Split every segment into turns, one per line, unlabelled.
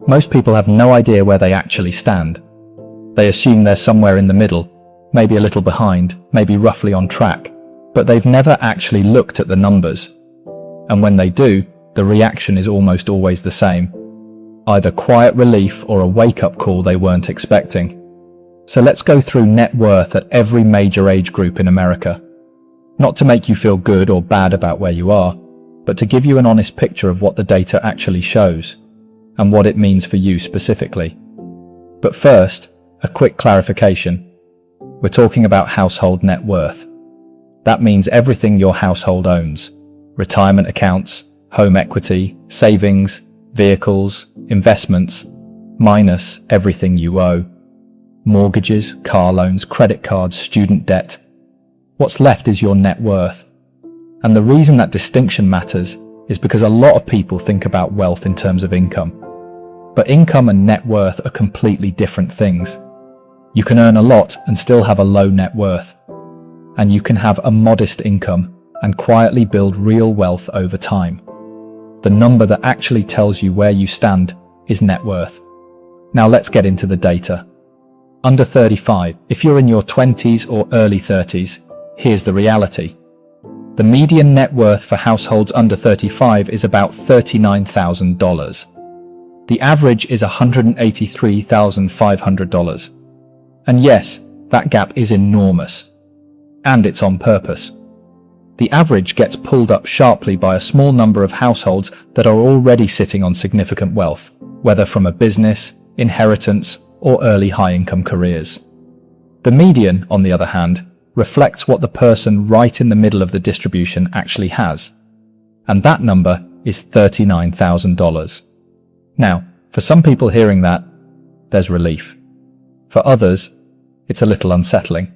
Most people have no idea where they actually stand. They assume they're somewhere in the middle, maybe a little behind, maybe roughly on track, but they've never actually looked at the numbers. And when they do, the reaction is almost always the same. Either quiet relief or a wake-up call they weren't expecting. So let's go through net worth at every major age group in America. Not to make you feel good or bad about where you are, but to give you an honest picture of what the data actually shows, and what it means for you specifically. But first, a quick clarification. We're talking about household net worth. That means everything your household owns. Retirement accounts, home equity, savings, vehicles, investments, minus everything you owe. Mortgages, car loans, credit cards, student debt. What's left is your net worth. And the reason that distinction matters is because a lot of people think about wealth in terms of income. But income and net worth are completely different things. You can earn a lot and still have a low net worth. And you can have a modest income and quietly build real wealth over time. The number that actually tells you where you stand is net worth. Now let's get into the data. Under 35, if you're in your 20s or early 30s, here's the reality. The median net worth for households under 35 is about $39,000. The average is $183,500. And yes, that gap is enormous. And it's on purpose. The average gets pulled up sharply by a small number of households that are already sitting on significant wealth, whether from a business, inheritance, or early high-income careers. The median, on the other hand, reflects what the person right in the middle of the distribution actually has. And that number is $39,000. Now, for some people hearing that, there's relief. For others, it's a little unsettling.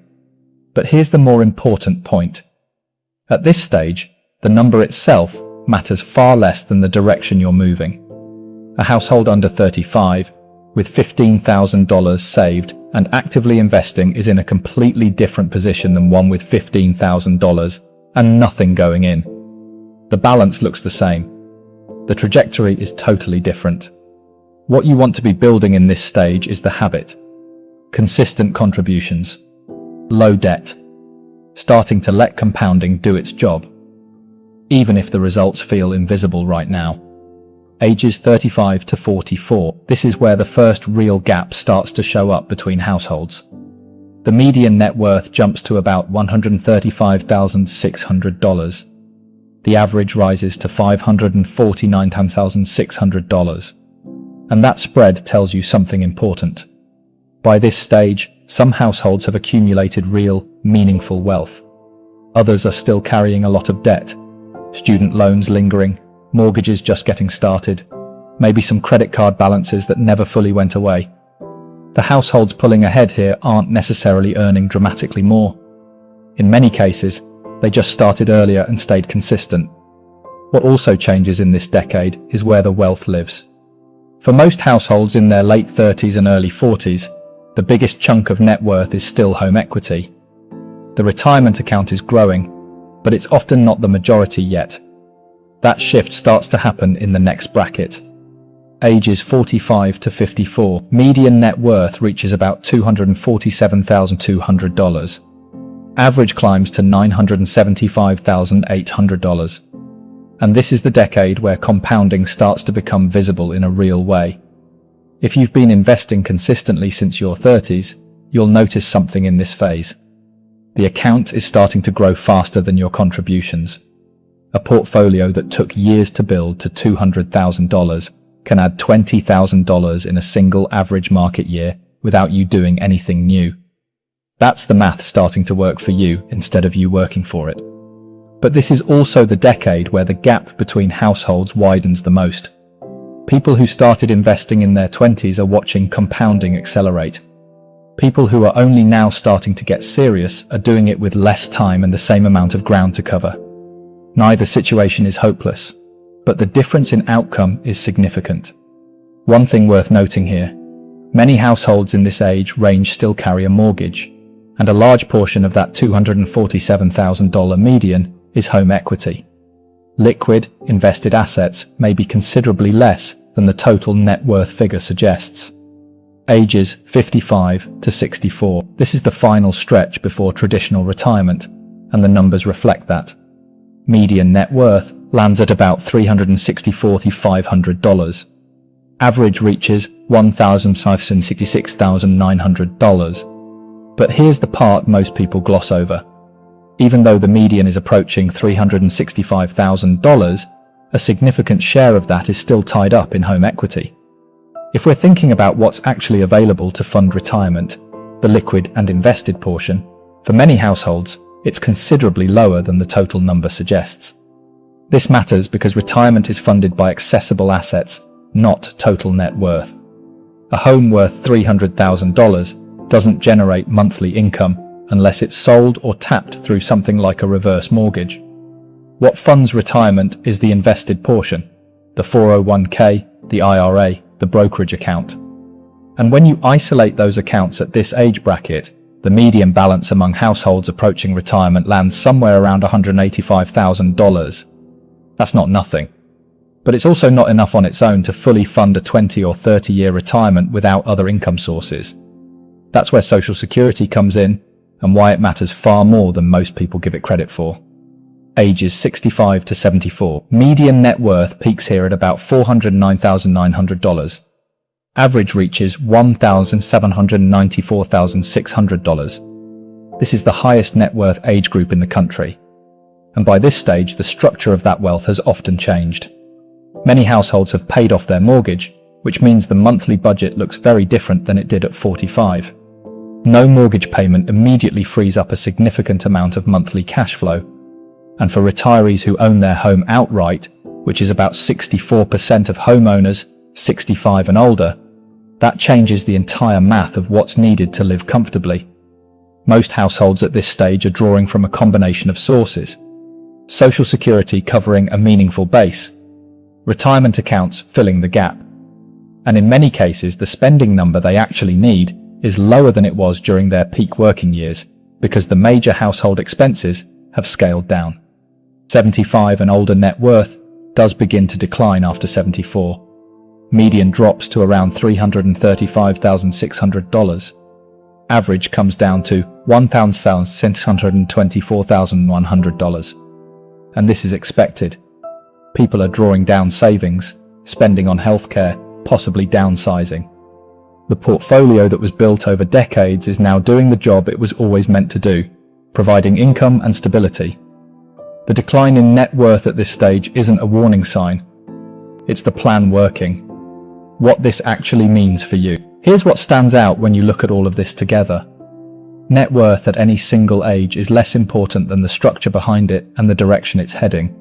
But here's the more important point. At this stage, the number itself matters far less than the direction you're moving. A household under 35, with $15,000 saved and actively investing, is in a completely different position than one with $15,000 and nothing going in. The balance looks the same. The trajectory is totally different. What you want to be building in this stage is the habit. Consistent contributions. Low debt. Starting to let compounding do its job. Even if the results feel invisible right now. Ages 35 to 44, this is where the first real gap starts to show up between households. The median net worth jumps to about $135,600. The average rises to $549,600. And that spread tells you something important. By this stage, some households have accumulated real, meaningful wealth. Others are still carrying a lot of debt. Student loans lingering, mortgages just getting started, maybe some credit card balances that never fully went away. The households pulling ahead here aren't necessarily earning dramatically more. In many cases, they just started earlier and stayed consistent. What also changes in this decade is where the wealth lives. For most households in their late 30s and early 40s, the biggest chunk of net worth is still home equity. The retirement account is growing, but it's often not the majority yet. That shift starts to happen in the next bracket. Ages 45 to 54, median net worth reaches about $247,200. Average climbs to $975,800. And this is the decade where compounding starts to become visible in a real way. If you've been investing consistently since your 30s, you'll notice something in this phase. The account is starting to grow faster than your contributions. A portfolio that took years to build to $200,000 can add $20,000 in a single average market year without you doing anything new. That's the math starting to work for you instead of you working for it. But this is also the decade where the gap between households widens the most. People who started investing in their 20s are watching compounding accelerate. People who are only now starting to get serious are doing it with less time and the same amount of ground to cover. Neither situation is hopeless, but the difference in outcome is significant. One thing worth noting here, many households in this age range still carry a mortgage, and a large portion of that $247,000 median is home equity. Liquid, invested assets may be considerably less than the total net worth figure suggests. Ages 55 to 64. This is the final stretch before traditional retirement, and the numbers reflect that. Median net worth lands at about $364,500. Average reaches $1,566,900. But here's the part most people gloss over. Even though the median is approaching $365,000, a significant share of that is still tied up in home equity. If we're thinking about what's actually available to fund retirement, the liquid and invested portion, for many households, it's considerably lower than the total number suggests. This matters because retirement is funded by accessible assets, not total net worth. A home worth $300,000 doesn't generate monthly income unless it's sold or tapped through something like a reverse mortgage. What funds retirement is the invested portion, the 401k, the IRA, the brokerage account. And when you isolate those accounts at this age bracket, the median balance among households approaching retirement lands somewhere around $185,000. That's not nothing. But it's also not enough on its own to fully fund a 20 or 30-year retirement without other income sources. That's where Social Security comes in, and why it matters far more than most people give it credit for. Ages 65 to 74. Median net worth peaks here at about $409,900. Average reaches $1,794,600. This is the highest net worth age group in the country. And by this stage, the structure of that wealth has often changed. Many households have paid off their mortgage, which means the monthly budget looks very different than it did at 45. No mortgage payment immediately frees up a significant amount of monthly cash flow. And for retirees who own their home outright, which is about 64% of homeowners 65 and older, that changes the entire math of what's needed to live comfortably. Most households at this stage are drawing from a combination of sources. Social Security covering a meaningful base, retirement accounts filling the gap. And in many cases, the spending number they actually need is lower than it was during their peak working years because the major household expenses have scaled down. 75 and older net worth does begin to decline after 74. Median drops to around $335,600. Average comes down to $1,624,100. And this is expected. People are drawing down savings, spending on healthcare, possibly downsizing. The portfolio that was built over decades is now doing the job it was always meant to do, providing income and stability. The decline in net worth at this stage isn't a warning sign. It's the plan working. What this actually means for you. Here's what stands out when you look at all of this together. Net worth at any single age is less important than the structure behind it and the direction it's heading.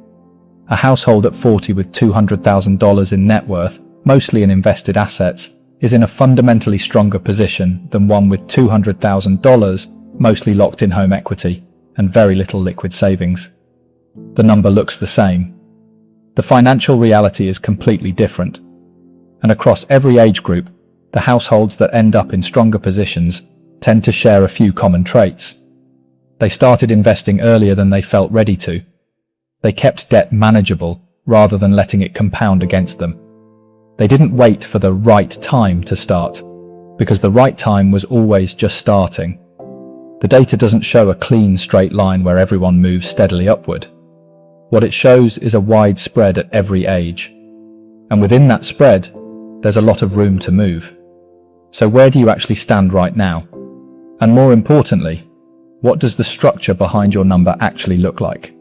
A household at 40 with $200,000 in net worth, mostly in invested assets, is in a fundamentally stronger position than one with $200,000, mostly locked in home equity, and very little liquid savings. The number looks the same. The financial reality is completely different. And across every age group, the households that end up in stronger positions tend to share a few common traits. They started investing earlier than they felt ready to. They kept debt manageable rather than letting it compound against them. They didn't wait for the right time to start, because the right time was always just starting. The data doesn't show a clean straight line where everyone moves steadily upward. What it shows is a wide spread at every age. And within that spread, there's a lot of room to move. So where do you actually stand right now? And more importantly, what does the structure behind your number actually look like?